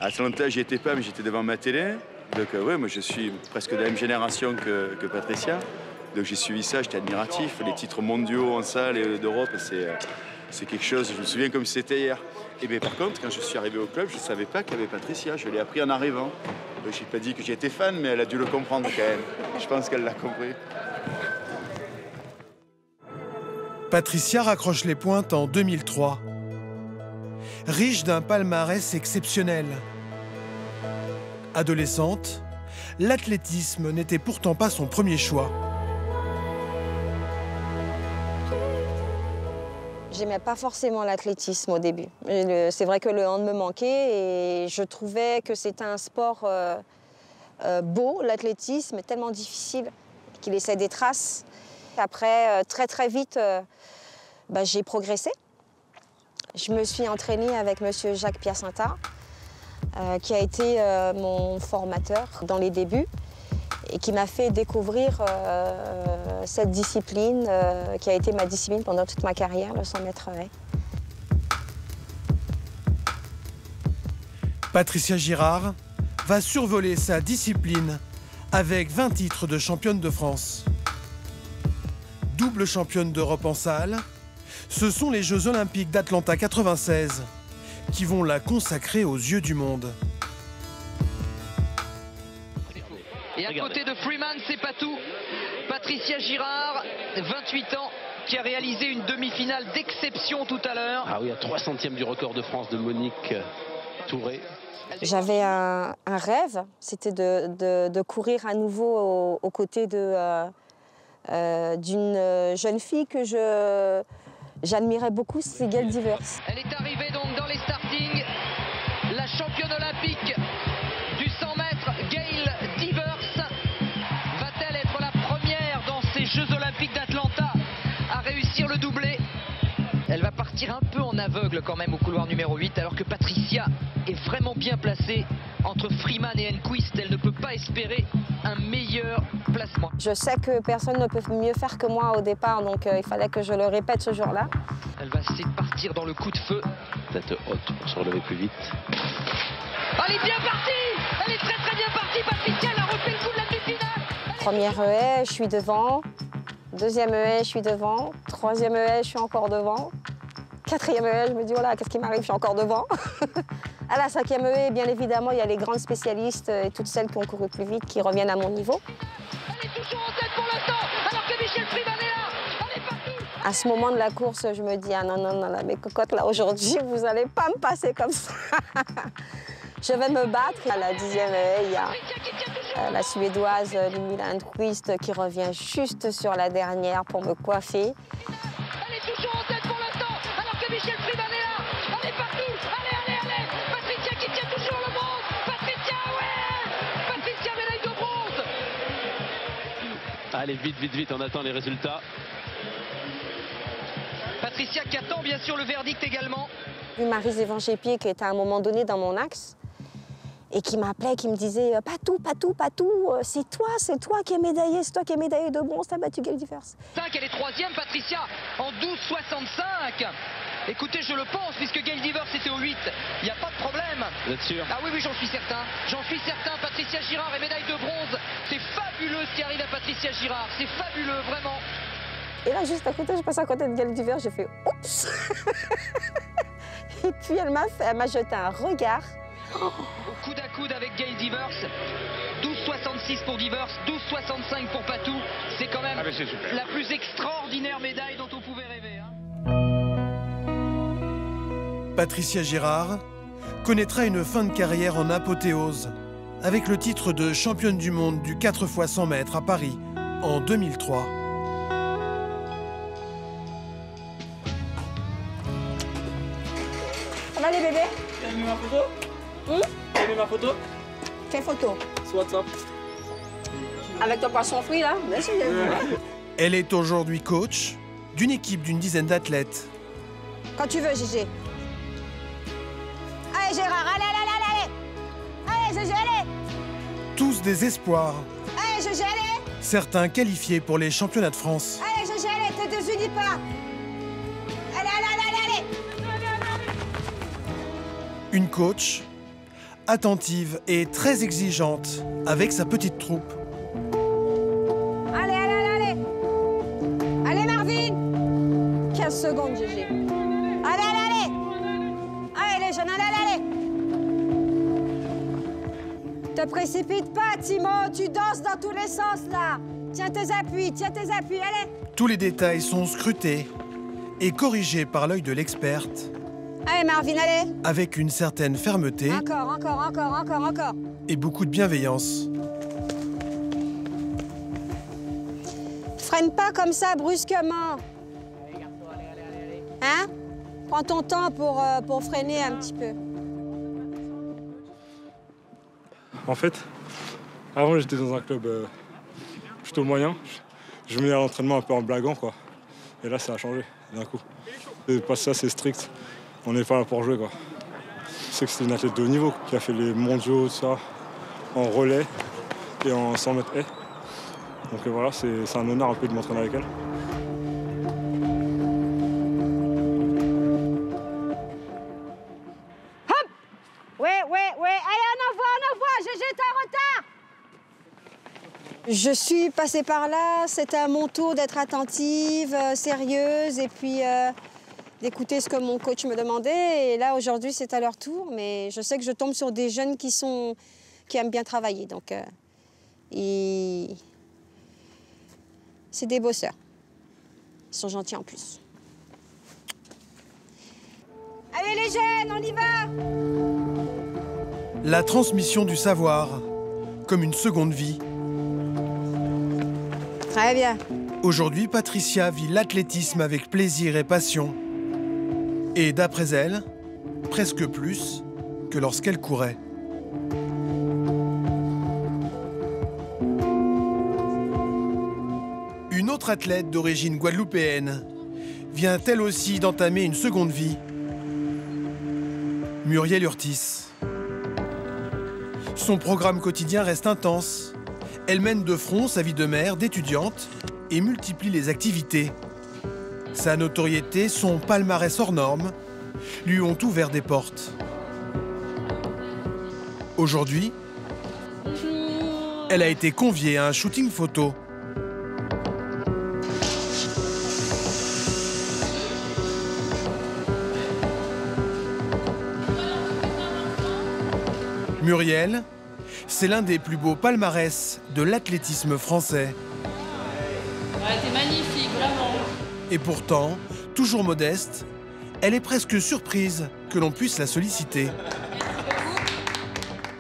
Speaker 16: À Atlanta, j'y étais pas, mais j'étais devant ma télé. Donc ouais, moi je suis presque de la même génération que Patricia. Donc j'ai suivi ça, j'étais admiratif. Les titres mondiaux en salle et d'Europe, C'est quelque chose, je me souviens comme si c'était hier. Et bien par contre, quand je suis arrivé au club, je ne savais pas qu'il y avait Patricia. Je l'ai appris en arrivant. Je n'ai pas dit que j'étais fan, mais elle a dû le comprendre quand même. Je pense qu'elle l'a compris.
Speaker 3: Patricia raccroche les pointes en 2003. Riche d'un palmarès exceptionnel. Adolescente, l'athlétisme n'était pourtant pas son premier choix.
Speaker 15: J'aimais pas forcément l'athlétisme au début. C'est vrai que le hand me manquait et je trouvais que c'était un sport beau, l'athlétisme, tellement difficile qu'il laissait des traces. Après, très vite, j'ai progressé. Je me suis entraînée avec monsieur Jacques Piacenta, qui a été mon formateur dans les débuts et qui m'a fait découvrir cette discipline qui a été ma discipline pendant toute ma carrière, le 100 mètres haies.
Speaker 3: Patricia Girard va survoler sa discipline avec 20 titres de championne de France. Double championne d'Europe en salle, ce sont les Jeux Olympiques d'Atlanta 96 qui vont la consacrer aux yeux du monde.
Speaker 1: Et à côté de Freeman, c'est pas tout. Patricia Girard, 28 ans, qui a réalisé une demi-finale d'exception tout à l'heure.
Speaker 17: Ah oui, à 3 centièmes du record de France de Monique Touré.
Speaker 15: J'avais un rêve, c'était de courir à nouveau aux côtés d'une jeune fille que j'admirais beaucoup, c'est Gail Divers.
Speaker 1: Elle est arrivée donc dans les startings, la championne olympique du 100 mètres, Gail Divers. Va-t-elle être la première dans ces Jeux olympiques d'Atlanta à réussir le doublé? Elle va partir un peu en aveugle quand même au couloir numéro 8, alors que Patricia est vraiment bien placée entre Freeman et Enquist. Elle ne peut pas espérer un meilleur placement.
Speaker 15: Je sais que personne ne peut mieux faire que moi au départ, donc il fallait que je le répète ce jour-là.
Speaker 1: Elle va essayer de partir dans le coup de feu.
Speaker 17: Tête haute pour se relever plus vite.
Speaker 1: Elle est bien partie! Elle est très bien partie, Patricia, elle a refait le coup de la demi-finale!
Speaker 15: Première haie, je suis devant. Deuxième haie, je suis devant. Troisième haie, je suis encore devant. Quatrième haie, je me dis, voilà, qu'est-ce qui m'arrive, je suis encore devant. À la cinquième haie, bien évidemment, il y a les grandes spécialistes et toutes celles qui ont couru plus vite qui reviennent à mon niveau.
Speaker 1: Elle est toujours en tête pour l'instant, alors que Michel Freeman est là! Elle est partout!
Speaker 15: À ce moment de la course, je me dis, ah non, là, mes cocottes, là, aujourd'hui, vous n'allez pas me passer comme ça. Je vais me battre. À la 10e haie, il y a la Suédoise Ludmila Enquist qui revient juste sur la dernière pour me coiffer.
Speaker 1: Elle est toujours en tête pour l'instant, alors que Michel Freeman est là. Elle est partout. Allez. Patricia qui tient toujours le bronze. Patricia, ouais. Patricia, médaille de bronze.
Speaker 17: Allez, vite, on attend les résultats.
Speaker 1: Patricia qui attend bien sûr le verdict également.
Speaker 15: Maryse Evangépier qui était à un moment donné dans mon axe et qui m'appelait, qui me disait « Patou, c'est toi qui es médaillée, c'est toi qui es médaillée de bronze, t'as battu Gail Divers. »
Speaker 1: Elle est troisième, Patricia, en 12,65. Écoutez, je le pense, puisque Gail Divers était au 8. Il n'y a pas de problème.
Speaker 17: Vous êtes sûr?
Speaker 1: Ah oui, j'en suis certain. Patricia Girard est médaille de bronze. C'est fabuleux ce qui arrive à Patricia Girard. C'est fabuleux, vraiment.
Speaker 15: Et là, juste à côté, je passe à côté de Gail Divers, j'ai fait « Oups !» Et puis elle m'a jeté un regard.
Speaker 1: Au coude à coude avec Gail Divers. 12,66 pour Divers, 12,65 pour Patou. C'est quand même la plus extraordinaire médaille dont on pouvait rêver. Hein.
Speaker 3: Patricia Girard connaîtra une fin de carrière en apothéose avec le titre de championne du monde du 4 x 100 mètres à Paris en 2003.
Speaker 15: Ça va les bébés?
Speaker 6: Tu as mis ma photo? Tu as mis ma photo?
Speaker 15: Quelle photo?
Speaker 6: Sur WhatsApp.
Speaker 15: Avec ton poisson frit là? Bien sûr, j'ai vu.
Speaker 3: Elle est aujourd'hui coach d'une équipe d'une dizaine d'athlètes.
Speaker 15: Quand tu veux, Gégé. Allez Gérard, allez. Allez Gégé, allez.
Speaker 3: Tous des espoirs.
Speaker 15: Allez Gégé, allez.
Speaker 3: Certains qualifiés pour les championnats de France.
Speaker 15: Allez Gégé, allez, te désunis pas. Allez.
Speaker 3: Une coach attentive et très exigeante avec sa petite troupe.
Speaker 15: Allez Marvin. 15 secondes, Gégé. jeune, allez. Te précipite pas, Timo, tu danses dans tous les sens, là. Tiens tes appuis, allez.
Speaker 3: Tous les détails sont scrutés et corrigés par l'œil de l'experte.
Speaker 15: Allez, Marvin, allez.
Speaker 3: Avec une certaine fermeté.
Speaker 15: Encore.
Speaker 3: Et beaucoup de bienveillance.
Speaker 15: Freine pas comme ça, brusquement. Hein? Prends ton temps pour freiner un petit peu.
Speaker 18: En fait, avant j'étais dans un club plutôt moyen. Je venais à l'entraînement un peu en blaguant, quoi. Et là, ça a changé d'un coup. Et pas ça, c'est strict. On n'est pas là pour jouer, quoi. Je sais que c'était une athlète de haut niveau qui a fait les mondiaux, tout ça, en relais et en 100 mètres haies. Donc voilà, c'est un honneur un peu de m'entraîner avec elle.
Speaker 15: Hop! Ouais. Allez, on envoie. J'étais en retard. Je suis passée par là. C'était à mon tour d'être attentive, sérieuse et puis d'écouter ce que mon coach me demandait. Et là, aujourd'hui, c'est à leur tour. Mais je sais que je tombe sur des jeunes qui aiment bien travailler. Donc, c'est des bosseurs. Ils sont gentils en plus. Allez les jeunes, on y va!
Speaker 3: La transmission du savoir, comme une seconde vie.
Speaker 15: Très bien.
Speaker 3: Aujourd'hui, Patricia vit l'athlétisme avec plaisir et passion. Et d'après elle, presque plus que lorsqu'elle courait. Une autre athlète d'origine guadeloupéenne vient elle aussi d'entamer une seconde vie. Muriel Urtis. Son programme quotidien reste intense. Elle mène de front sa vie de mère, d'étudiante et multiplie les activités. Sa notoriété, son palmarès hors norme, lui ont ouvert des portes. Aujourd'hui, elle a été conviée à un shooting photo. Muriel, c'est l'un des plus beaux palmarès de l'athlétisme français.
Speaker 19: T'es magnifique, vraiment.
Speaker 3: Et pourtant, toujours modeste, elle est presque surprise que l'on puisse la solliciter.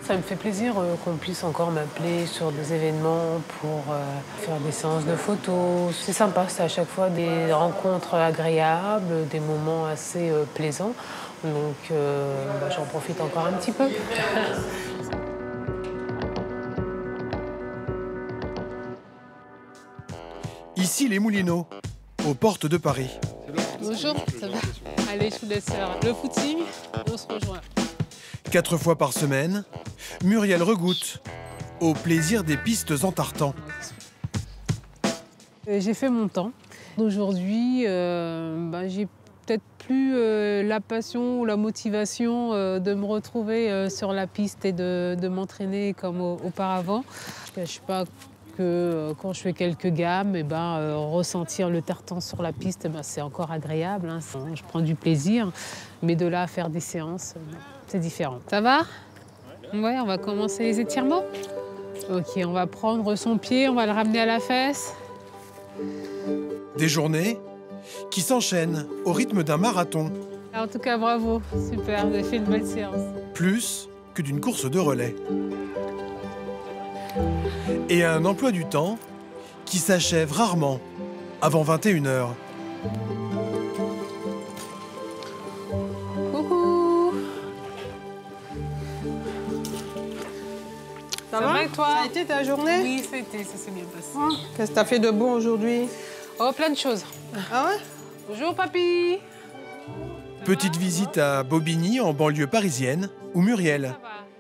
Speaker 20: Ça me fait plaisir qu'on puisse encore m'appeler sur des événements pour faire des séances de photos. C'est sympa, c'est à chaque fois des rencontres agréables, des moments assez plaisants. Donc j'en profite encore un petit peu.
Speaker 3: Ici les Moulineaux, aux portes de Paris.
Speaker 4: Bonjour, ça va? Allez, je vous laisse faire le footing, on se rejoint.
Speaker 3: 4 fois par semaine, Muriel regoute au plaisir des pistes en tartan.
Speaker 4: J'ai fait mon temps. Aujourd'hui, j'ai peut-être plus la passion ou la motivation de me retrouver sur la piste et de m'entraîner comme auparavant. Je ne suis pas que quand je fais quelques gammes, ressentir le tartan sur la piste, c'est encore agréable. Hein. Je prends du plaisir, mais de là à faire des séances, c'est différent. Ça va? Ouais, on va commencer les étirements. Ok, on va prendre son pied, on va le ramener à la fesse.
Speaker 3: Des journées qui s'enchaînent au rythme d'un marathon.
Speaker 4: En tout cas, bravo, super, vous avez fait une belle séance.
Speaker 3: Plus que d'une course de relais. Et un emploi du temps qui s'achève rarement avant 21h.
Speaker 4: Coucou.
Speaker 5: Ça va
Speaker 4: et toi?
Speaker 5: Ça a été ta journée?
Speaker 4: Oui, ça a été, ça s'est bien passé.
Speaker 5: Qu'est-ce que t'as fait de beau aujourd'hui?
Speaker 4: Oh, plein de choses.
Speaker 5: Ah ouais?
Speaker 4: Bonjour, papy.
Speaker 3: Petite visite à Bobigny, en banlieue parisienne, où Muriel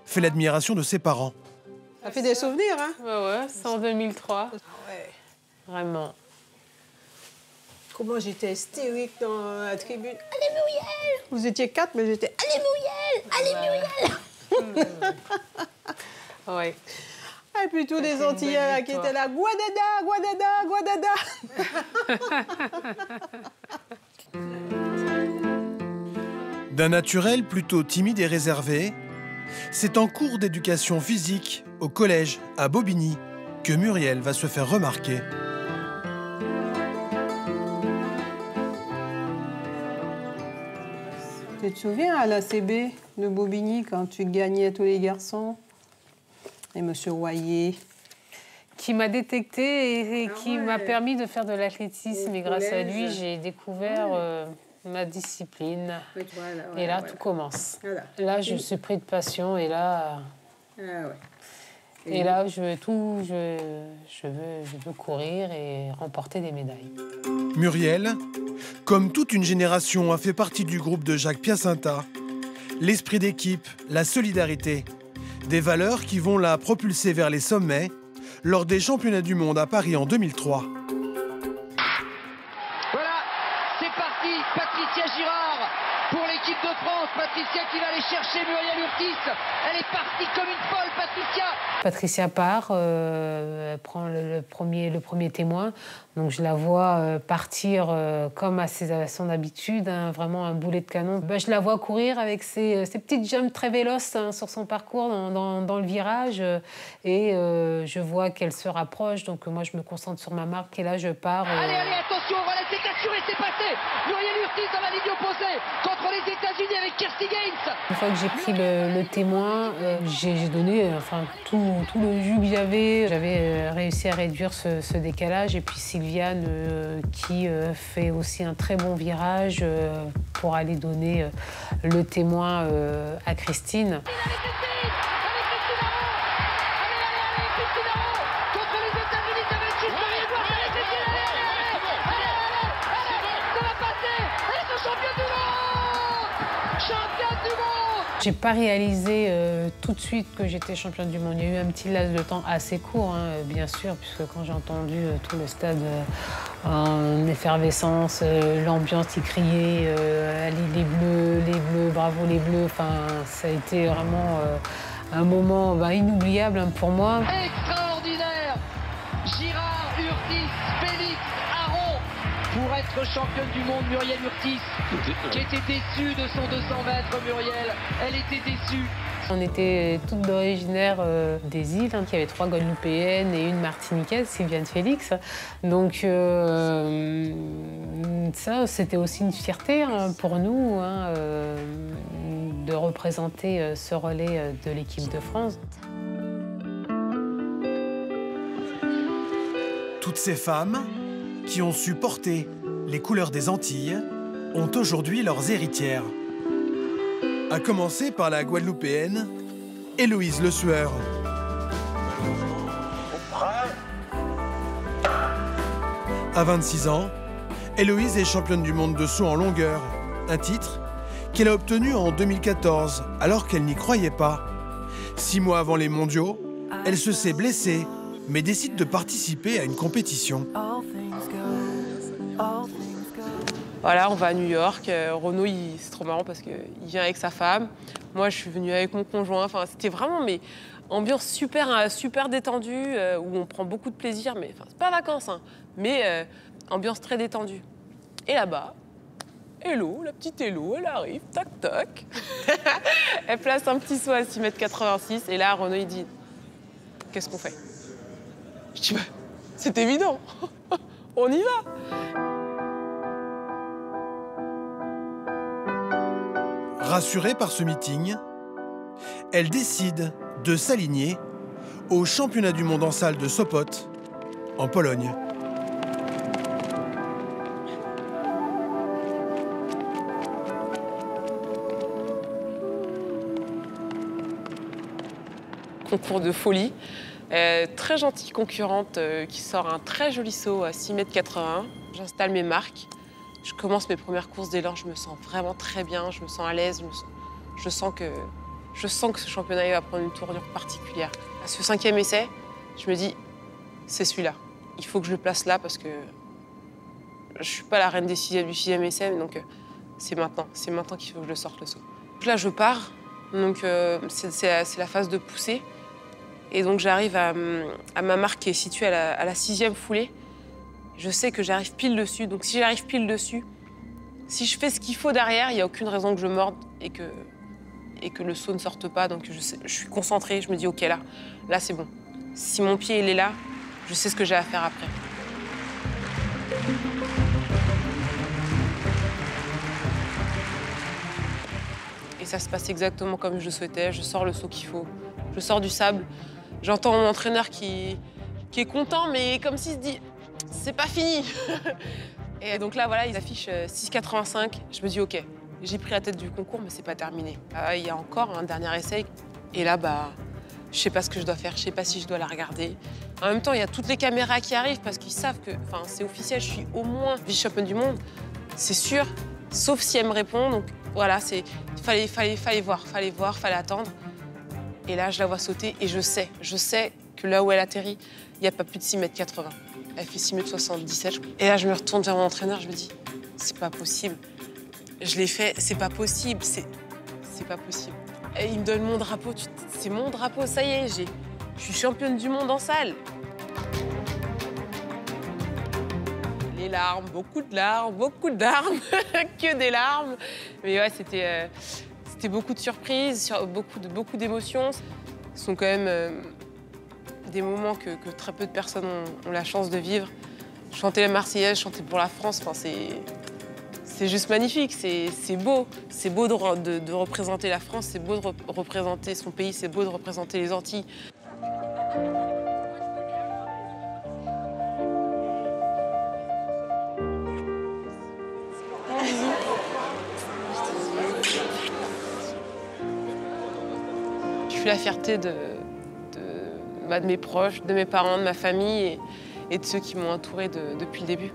Speaker 3: fait l'admiration de ses parents.
Speaker 5: Ça fait des souvenirs, hein?
Speaker 4: Ouais, c'est en 2003.
Speaker 5: Ouais.
Speaker 4: Vraiment.
Speaker 5: Comment j'étais hystérique dans la tribune. Allez, Muriel! Vous étiez 4, mais j'étais allez, Muriel! Allez, Muriel!
Speaker 4: Ouais.
Speaker 5: Et puis tous les Antillais là, qui étaient là, Guadada!
Speaker 3: D'un naturel plutôt timide et réservé, c'est en cours d'éducation physique au collège à Bobigny que Muriel va se faire remarquer.
Speaker 21: Tu te souviens à l'ACB de Bobigny quand tu gagnais tous les garçons? Et Monsieur Royer.
Speaker 20: Qui m'a détecté et qui m'a permis de faire de l'athlétisme. Et grâce à lui, j'ai découvert ma discipline. Et là, tout commence. Là, je suis pris de passion et là... Et là, je veux courir et remporter des médailles.
Speaker 3: Muriel, comme toute une génération, a fait partie du groupe de Jacques Piacenza. L'esprit d'équipe, la solidarité, des valeurs qui vont la propulser vers les sommets lors des championnats du monde à Paris en 2003.
Speaker 1: Voilà, c'est parti, Patricia Girard pour l'équipe de France. Patricia qui va aller chercher Muriel Urtis. Elle est partie comme une folle, Patricia.
Speaker 20: Patricia part, prend le premier témoin. Donc je la vois partir comme à son habitude, hein, vraiment un boulet de canon. Je la vois courir avec ses petites jambes très véloces hein, sur son parcours dans le virage. Et je vois qu'elle se rapproche, donc moi je me concentre sur ma marque et là je pars.
Speaker 1: Allez, attention, voilà, c'est assuré, c'est passé. Muriel Urtis dans la ligne opposée contre les États-Unis avec Kirsty Gaines.
Speaker 20: Une fois que j'ai pris le témoin, j'ai donné tout le jus que j'avais. J'avais réussi à réduire ce décalage. Et puis Sylviane, qui fait aussi un très bon virage pour aller donner le témoin à Christine. J'ai pas réalisé tout de suite que j'étais championne du monde. Il y a eu un petit laps de temps assez court, hein, bien sûr, puisque quand j'ai entendu tout le stade en effervescence, l'ambiance qui criait, les bleus, bravo les bleus. Enfin, ça a été vraiment un moment inoubliable hein, pour moi.
Speaker 1: Extraordinaire! Girard, Urtis, Félix, Aron pour être championne du monde, Muriel Urtis, qui était déçue de son 200 mètres, Muriel. Elle était déçue.
Speaker 20: On était toutes originaires des îles, hein, il y avait 3 Guadeloupéennes et une Martiniquaise, Sylviane Félix. Donc ça, c'était aussi une fierté hein, pour nous hein, de représenter ce relais de l'équipe de France.
Speaker 3: Toutes ces femmes qui ont su porter les couleurs des Antilles ont aujourd'hui leurs héritières. À commencer par la Guadeloupéenne, Héloïse Le Sueur. À 26 ans, Héloïse est championne du monde de saut en longueur, un titre qu'elle a obtenu en 2014 alors qu'elle n'y croyait pas. 6 mois avant les mondiaux, elle se sait blessée mais décide de participer à une compétition.
Speaker 22: Voilà, on va à New York. Renaud, c'est trop marrant parce qu'il vient avec sa femme. Moi, je suis venue avec mon conjoint. Enfin, c'était vraiment ambiance super détendue où on prend beaucoup de plaisir. Mais c'est pas vacances, hein, mais ambiance très détendue. Et là-bas, Hello, la petite Hello, elle arrive, tac tac. Elle place un petit saut à 6,86 m. Et là, Renaud, il dit qu'est-ce qu'on fait? Je dis c'est évident, on y va.
Speaker 3: Rassurée par ce meeting, elle décide de s'aligner au championnat du monde en salle de Sopot, en Pologne.
Speaker 22: Concours de folie. Très gentille concurrente qui sort un très joli saut à 6,81 m. J'installe mes marques. Je commence mes premières courses d'élan, je me sens vraiment très bien, je me sens à l'aise, je sens que ce championnat va prendre une tournure particulière. À ce 5e essai, je me dis, c'est celui-là. Il faut que je le place là parce que je ne suis pas la reine du 6e essai, donc c'est maintenant qu'il faut que je sorte le saut. Donc là, je pars, donc c'est la phase de poussée. Et donc j'arrive à ma marque qui est située à la 6e foulée. Je sais que j'arrive pile dessus, donc si j'arrive pile dessus, si je fais ce qu'il faut derrière, il n'y a aucune raison que je morde et que le saut ne sorte pas. Donc je suis concentrée, je me dis ok là c'est bon. Si mon pied il est là, je sais ce que j'ai à faire après. Et ça se passe exactement comme je le souhaitais. Je sors le saut qu'il faut, je sors du sable. J'entends mon entraîneur qui est content, mais comme s'il se dit c'est pas fini. Et donc là voilà, ils affichent 6,85. Je me dis ok, j'ai pris la tête du concours, mais c'est pas terminé. Il y a encore un dernier essai. Et là je sais pas ce que je dois faire, je sais pas si je dois la regarder. En même temps, il y a toutes les caméras qui arrivent parce qu'ils savent que, c'est officiel, je suis au moins vice-championne du monde, c'est sûr, sauf si elle me répond. Donc voilà, fallait voir, fallait attendre. Et là, je la vois sauter et je sais que là où elle atterrit, il n'y a pas plus de 6,80 m. Elle fait 6,77 m, je crois. Et là, je me retourne vers mon entraîneur, je me dis, c'est pas possible. Je l'ai fait, c'est pas possible, c'est pas possible. Et il me donne mon drapeau, c'est mon drapeau, ça y est, je suis championne du monde en salle. Les larmes, beaucoup de larmes, que des larmes. Mais ouais, c'était beaucoup de surprises, beaucoup d'émotions. Ce sont quand même des moments que très peu de personnes ont la chance de vivre. Chanter la Marseillaise, chanter pour la France, c'est juste magnifique, c'est beau. C'est beau de représenter la France, c'est beau de représenter son pays, c'est beau de représenter les Antilles. Je suis la fierté de mes proches, de mes parents, de ma famille et de ceux qui m'ont entourée depuis le début.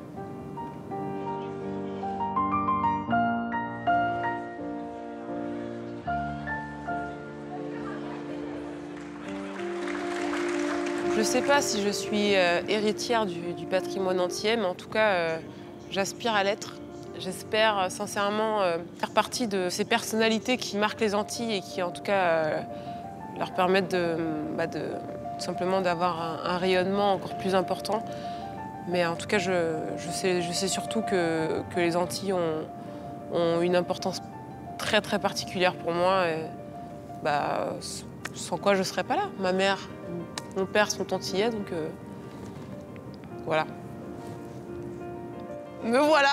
Speaker 22: Je ne sais pas si je suis héritière du patrimoine antillais, mais en tout cas, j'aspire à l'être. J'espère sincèrement faire partie de ces personnalités qui marquent les Antilles et qui, en tout cas, leur permettent simplement d'avoir un rayonnement encore plus important. Mais en tout cas, je sais surtout que les Antilles ont une importance très, très particulière pour moi. Et, sans quoi je ne serais pas là. Ma mère, mon père sont antillais, donc voilà. Me voilà.